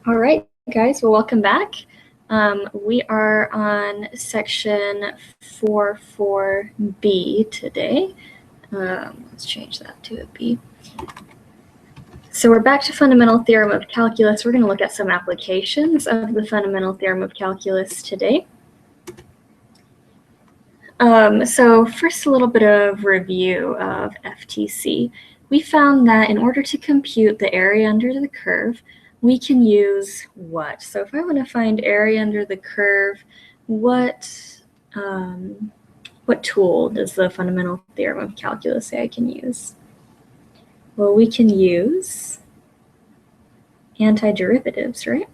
All right, guys, well, welcome back. We are on section 4.4b today. Let's change that to a B. So we're back to fundamental theorem of calculus. We're going to look at some applications of the fundamental theorem of calculus today. So first, a little bit of review of FTC. We found that in order to compute the area under the curve, we can use what? So if I want to find area under the curve, what tool does the fundamental theorem of calculus say I can use? Well, we can use antiderivatives, right?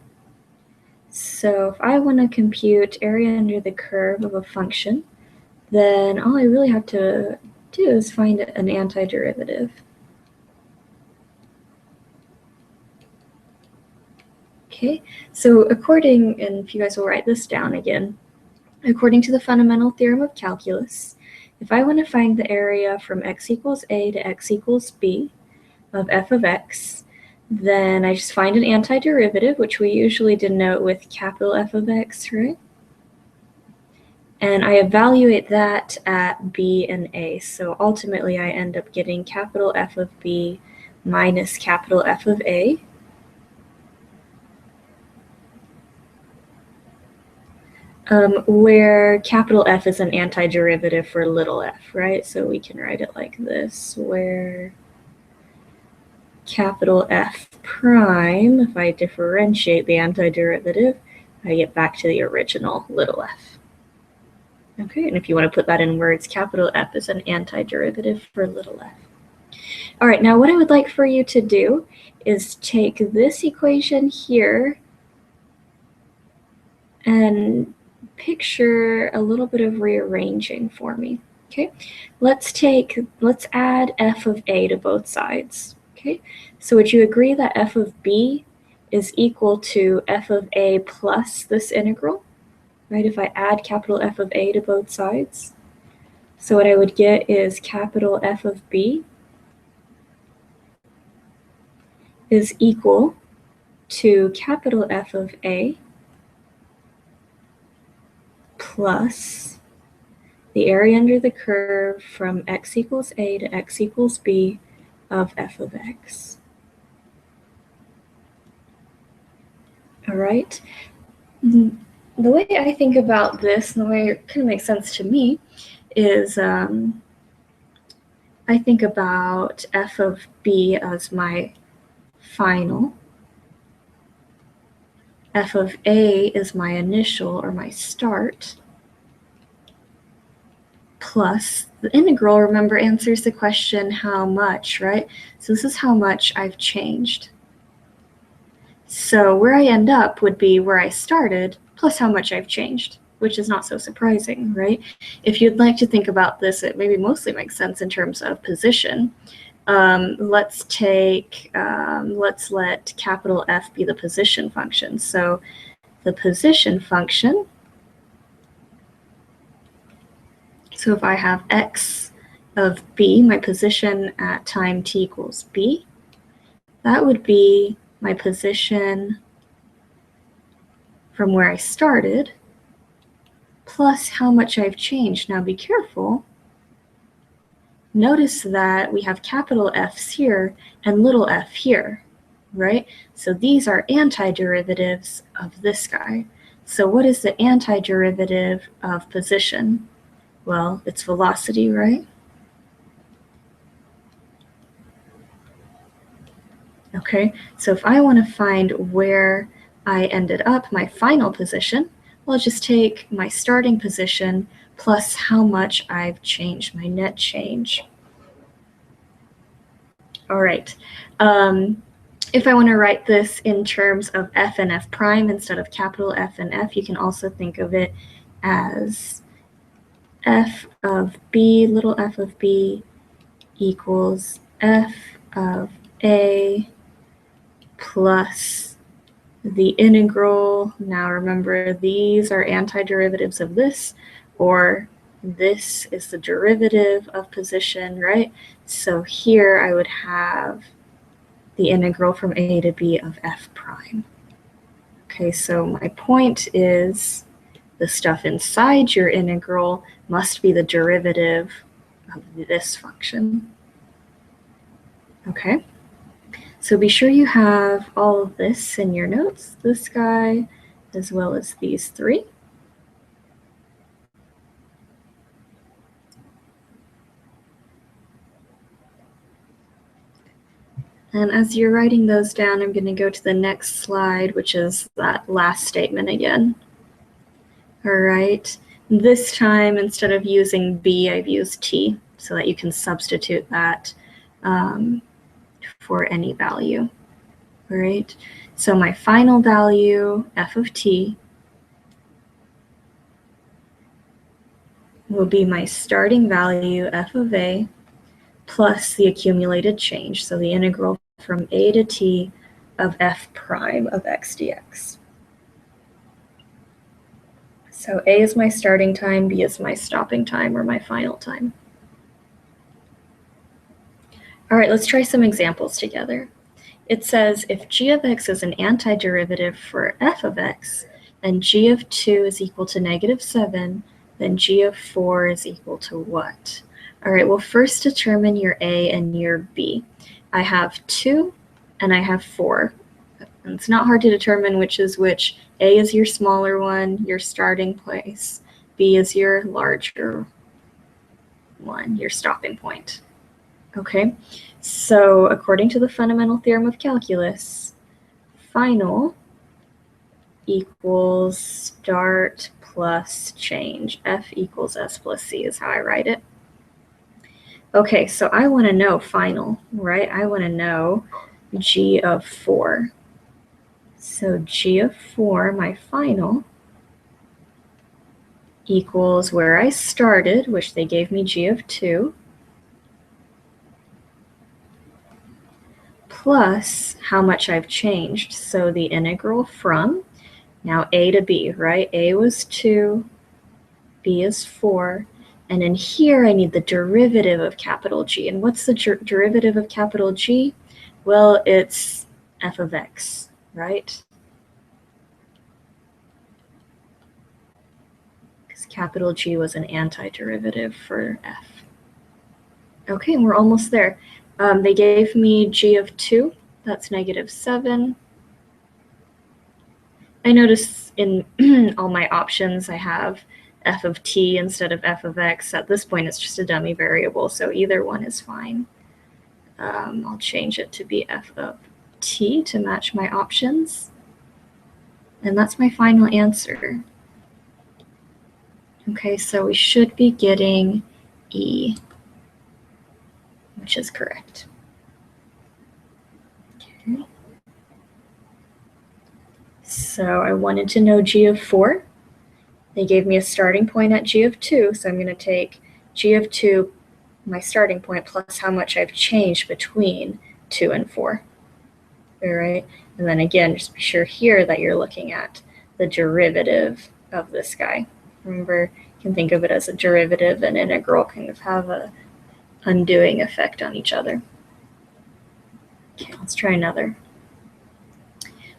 So if I want to compute area under the curve of a function, then all I really have to do is find an antiderivative. Okay, so and if you guys will write this down again, according to the fundamental theorem of calculus, if I want to find the area from x equals a to x equals b of f of x, then I just find an antiderivative, which we usually denote with capital F of x, right? And I evaluate that at b and a. So ultimately, I end up getting capital F of b minus capital F of a. Where capital F is an antiderivative for little f, right? So we can write it like this, where capital F prime, if I differentiate the antiderivative, I get back to the original little f. Okay, and if you want to put that in words, capital F is an antiderivative for little f. All right, now what I would like for you to do is take this equation here and picture a little bit of rearranging for me. Okay, let's add f of a to both sides. Okay, so would you agree that f of b is equal to f of a plus this integral, right? If I add capital F of a to both sides. So what I would get is capital F of b is equal to capital F of a plus the area under the curve from x equals a to x equals b of f of x. All right. The way I think about this, and the way it kind of makes sense to me, is I think about f of b as my final. F of a is my initial or my start. Plus the integral, remember, answers the question how much, right? So this is how much I've changed. So where I end up would be where I started plus how much I've changed, which is not so surprising, right? If you'd like to think about this, it maybe mostly makes sense in terms of position. Let's let capital F be the position function. So the position function, so if I have x of b, my position at time t equals b, that would be my position from where I started plus how much I've changed. Now be careful. Notice that we have capital F's here and little f here, right? So these are antiderivatives of this guy. So what is the antiderivative of position? Well, it's velocity, right? Okay, so if I want to find where I ended up, my final position, well, I'll just take my starting position plus how much I've changed, my net change. All right. If I want to write this in terms of f and f prime instead of capital F and f, you can also think of it as f of b, little f of b, equals f of a plus the integral. Now remember, these are antiderivatives of this, or this is the derivative of position, right? So here I would have the integral from a to b of f prime. Okay, so my point is the stuff inside your integral must be the derivative of this function. Okay, so be sure you have all of this in your notes, this guy, as well as these three. And as you're writing those down, I'm going to go to the next slide, which is that last statement again. All right, this time instead of using B, I've used T so that you can substitute that for any value. All right, so my final value, f of t, will be my starting value, f of a, plus the accumulated change, so the integral from a to t of f prime of x dx. So a is my starting time, b is my stopping time, or my final time. All right, let's try some examples together. It says if g of x is an antiderivative for f of x, and g of 2 is equal to -7, then g of 4 is equal to what? All right, well, first determine your a and your b. I have 2 and I have 4. And it's not hard to determine which is which. A is your smaller one, your starting place. B is your larger one, your stopping point. Okay, so according to the fundamental theorem of calculus, final equals start plus change. F equals S plus C is how I write it. Okay, so I want to know final, right? I want to know G of 4. So G of 4, my final, equals where I started, which they gave me G of 2, plus how much I've changed. So the integral from, now a to b, right? A was 2, b is 4, and in here I need the derivative of capital G. And what's the derivative of capital G? Well, it's f of x, right? Because capital G was an antiderivative for f. Okay, we're almost there. They gave me G of 2, that's -7. I notice in all my options I have f of t instead of f of x. At this point, it's just a dummy variable, so either one is fine. I'll change it to be f of t to match my options. And that's my final answer. Okay, so we should be getting E, which is correct. Okay. So I wanted to know G of 4. They gave me a starting point at G of 2, so I'm going to take G of 2, my starting point, plus how much I've changed between 2 and 4. All right, and then again, just be sure here that you're looking at the derivative of this guy. Remember, you can think of it as a derivative and integral kind of have a undoing effect on each other. Okay, let's try another.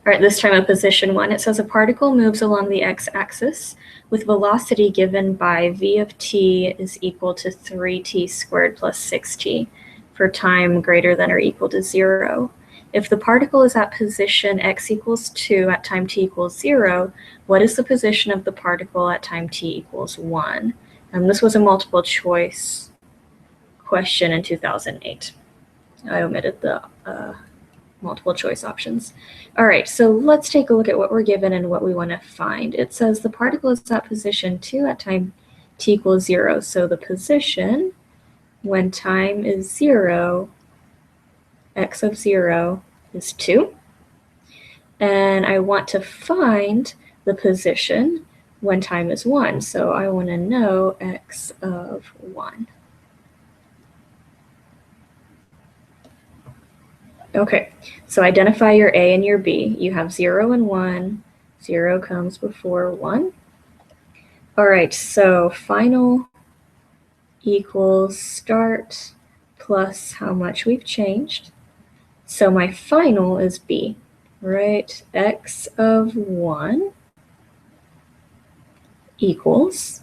All right, this time at position 1, it says a particle moves along the x-axis with velocity given by v of t is equal to 3t squared plus 6t for time greater than or equal to 0. If the particle is at position x equals 2 at time t equals 0, what is the position of the particle at time t equals 1? And this was a multiple choice question in 2008. I omitted the multiple choice options. All right, so let's take a look at what we're given and what we want to find. It says the particle is at position 2 at time t equals 0. So the position when time is 0, x of 0 is 2. And I want to find the position when time is 1. So I want to know x of 1. Okay, so identify your A and your B. You have 0 and 1. 0 comes before 1. All right, so final equals start plus how much we've changed. So my final is B, right? X of 1 equals,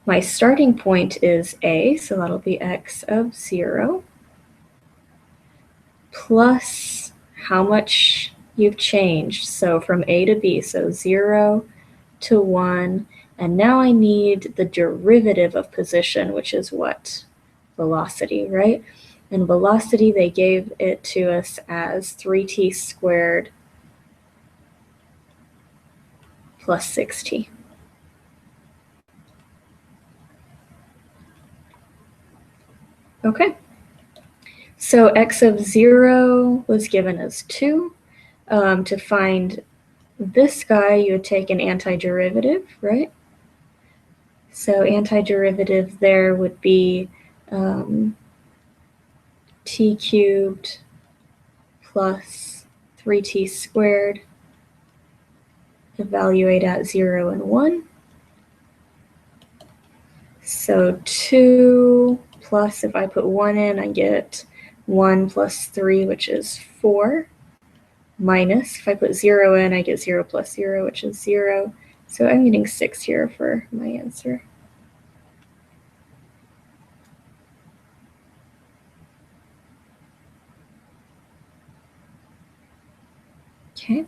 my starting point is A, so that'll be X of 0, plus how much you've changed. So from A to B, so 0 to 1. And now I need the derivative of position, which is what? Velocity, right? And velocity, they gave it to us as 3t squared plus 6t. Okay. So x of 0 was given as 2. To find this guy, you would take an antiderivative, right? So antiderivative there would be t cubed plus 3t squared, evaluate at 0 and 1. So 2 plus, if I put 1 in, I get 1 plus 3, which is 4, minus, if I put 0 in, I get 0 plus 0, which is 0. So I'm getting 6 here for my answer. Okay.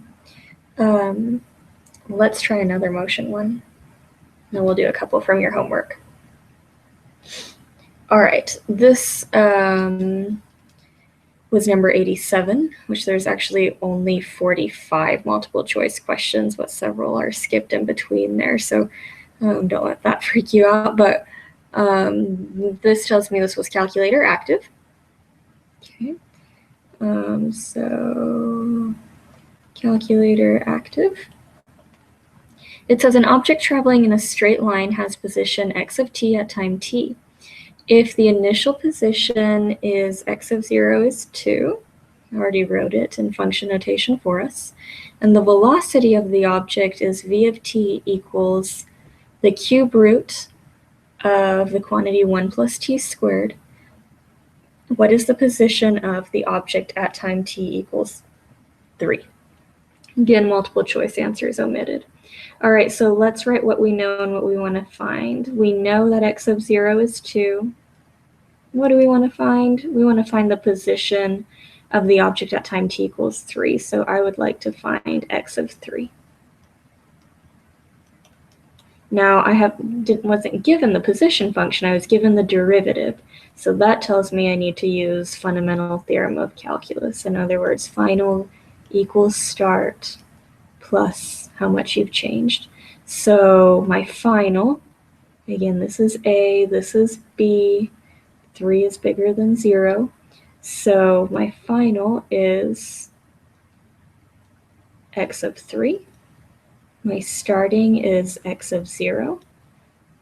Let's try another motion one. And we'll do a couple from your homework. All right, this was number 87, which there's actually only 45 multiple choice questions, but several are skipped in between there. So don't let that freak you out. But this tells me this was calculator active. Okay. So calculator active. It says an object traveling in a straight line has position x of t at time t. If the initial position is x of 0 is 2, I already wrote it in function notation for us, and the velocity of the object is v of t equals the cube root of the quantity 1 plus t squared, what is the position of the object at time t equals 3? Again, multiple choice answers omitted. All right, so let's write what we know and what we want to find. We know that x of 0 is 2. What do we want to find? We want to find the position of the object at time t equals 3. So I would like to find x of 3. Now I wasn't given the position function, I was given the derivative. So that tells me I need to use fundamental theorem of calculus. In other words, final equals start plus how much you've changed. So my final, again, this is A, this is B, 3 is bigger than 0. So my final is x of 3. My starting is x of 0.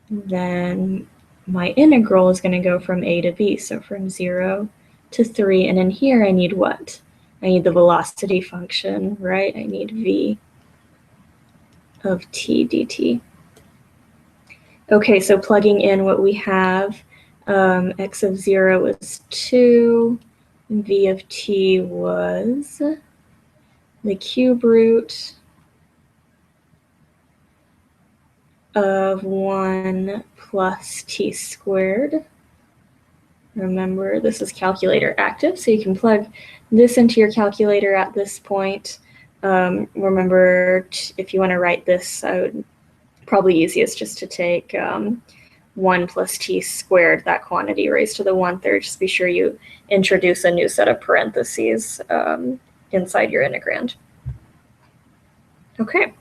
Then my integral is going to go from a to b, so from 0 to 3. And in here I need what? I need the velocity function, right? I need v of t dt. Okay, so plugging in what we have, x of 0 is 2, v of t was the cube root of 1 plus t squared. Remember, this is calculator active, so you can plug this into your calculator at this point. Remember, if you want to write this, I would probably easiest just to take 1 plus t squared, that quantity raised to the 1/3. Just be sure you introduce a new set of parentheses inside your integrand. Okay.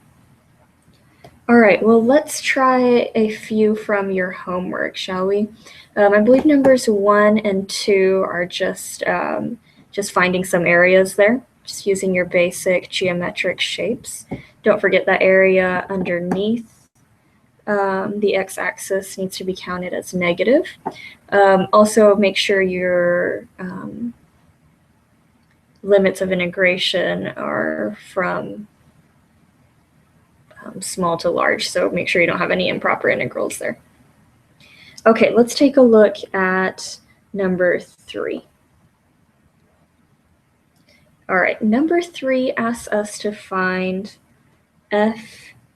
All right, well, let's try a few from your homework, shall we? I believe numbers 1 and 2 are just finding some areas there, just using your basic geometric shapes. Don't forget that area underneath the x-axis needs to be counted as negative. Also, make sure your limits of integration are from small to large, so make sure you don't have any improper integrals there. Okay, let's take a look at number 3. All right, number 3 asks us to find f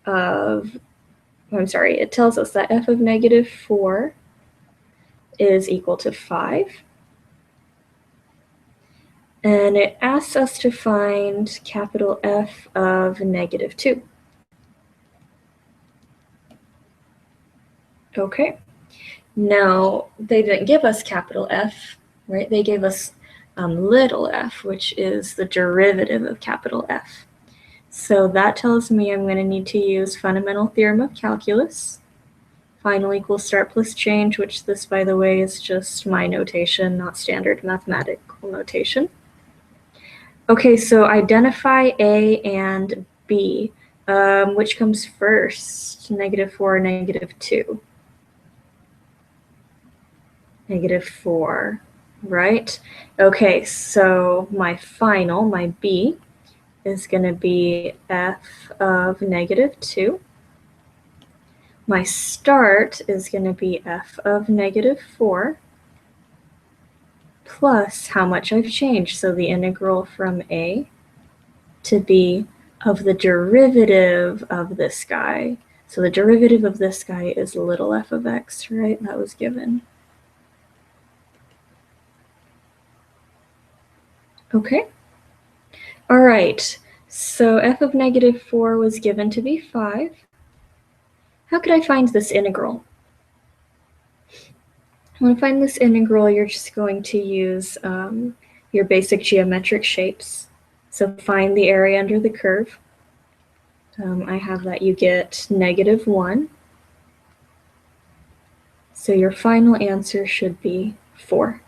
of, it tells us that f of negative 4 is equal to 5. And it asks us to find capital F of negative 2. Okay, now they didn't give us capital F, right? They gave us little f, which is the derivative of capital F. So that tells me I'm going to need to use fundamental theorem of calculus. Final equals start plus change, which this, by the way, is just my notation, not standard mathematical notation. Okay, so identify A and B. Which comes first? Negative 4 or negative 2? Negative 4, right? Okay, so my final, my B, is going to be f of negative 2. My start is going to be f of negative 4 plus how much I've changed. So the integral from A to B of the derivative of this guy. So the derivative of this guy is little f of x, right? That was given. Okay. All right. So f of negative 4 was given to be 5. How could I find this integral? When I find this integral, you're just going to use your basic geometric shapes. So find the area under the curve. I have that you get negative 1. So your final answer should be 4.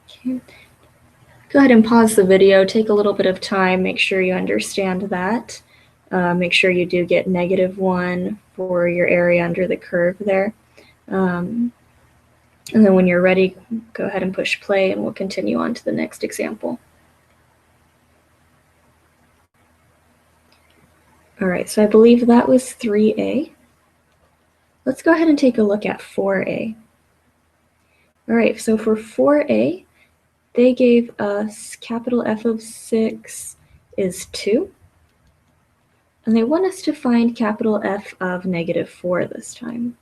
Okay. Go ahead and pause the video, take a little bit of time, make sure you understand that. Make sure you do get negative 1 for your area under the curve there. And then when you're ready, go ahead and push play and we'll continue on to the next example. All right, so I believe that was 3A. Let's go ahead and take a look at 4A. All right, so for 4A, they gave us capital F of 6 is 2. And they want us to find capital F of negative 4 this time.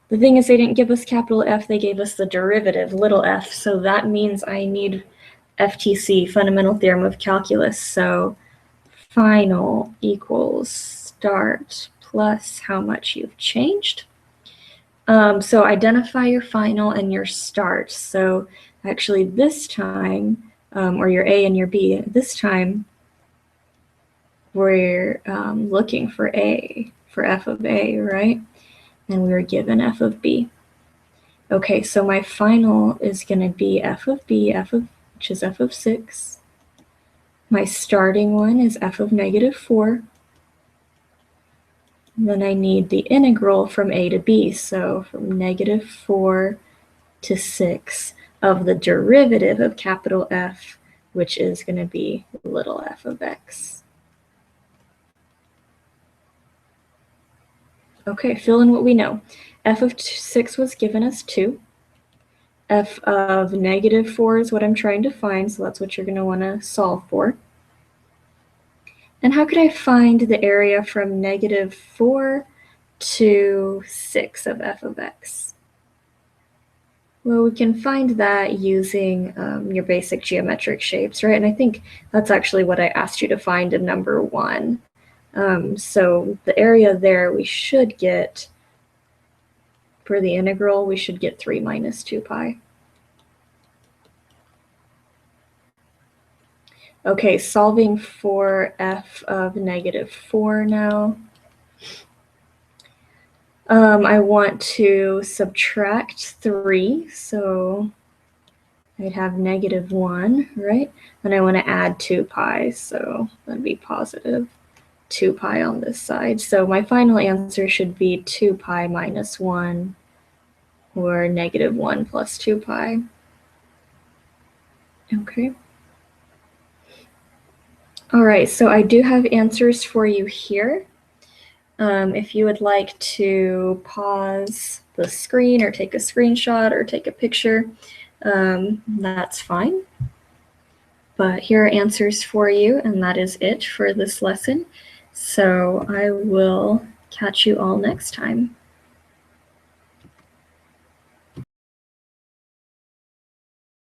The thing is, they didn't give us capital F, they gave us the derivative, little f, so that means I need FTC, fundamental theorem of calculus. So final equals start plus how much you've changed. So identify your final and your start. So actually this time, or your A and your B, this time we're looking for A, for f of A, right? And we were given f of B. Okay, so my final is going to be f of B, which is f of 6. My starting one is f of negative 4. And then I need the integral from A to B, so from negative 4 to 6 of the derivative of capital F, which is going to be little f of x. Okay, fill in what we know. F of 6 was given as 2. F of negative 4 is what I'm trying to find, so that's what you're going to want to solve for. And how could I find the area from negative 4 to 6 of f of x? Well, we can find that using your basic geometric shapes, right? And I think that's actually what I asked you to find in number 1. So the area there, we should get, for the integral, we should get 3 minus 2 pi. Okay, solving for f of negative 4 now. I want to subtract 3, so I'd have negative 1, right? And I want to add 2 pi, so that'd be positive 2 pi on this side. So my final answer should be 2 pi minus 1, or negative 1 plus 2 pi. Okay. All right, so I do have answers for you here. If you would like to pause the screen or take a screenshot or take a picture, that's fine. But here are answers for you, and that is it for this lesson. So I will catch you all next time.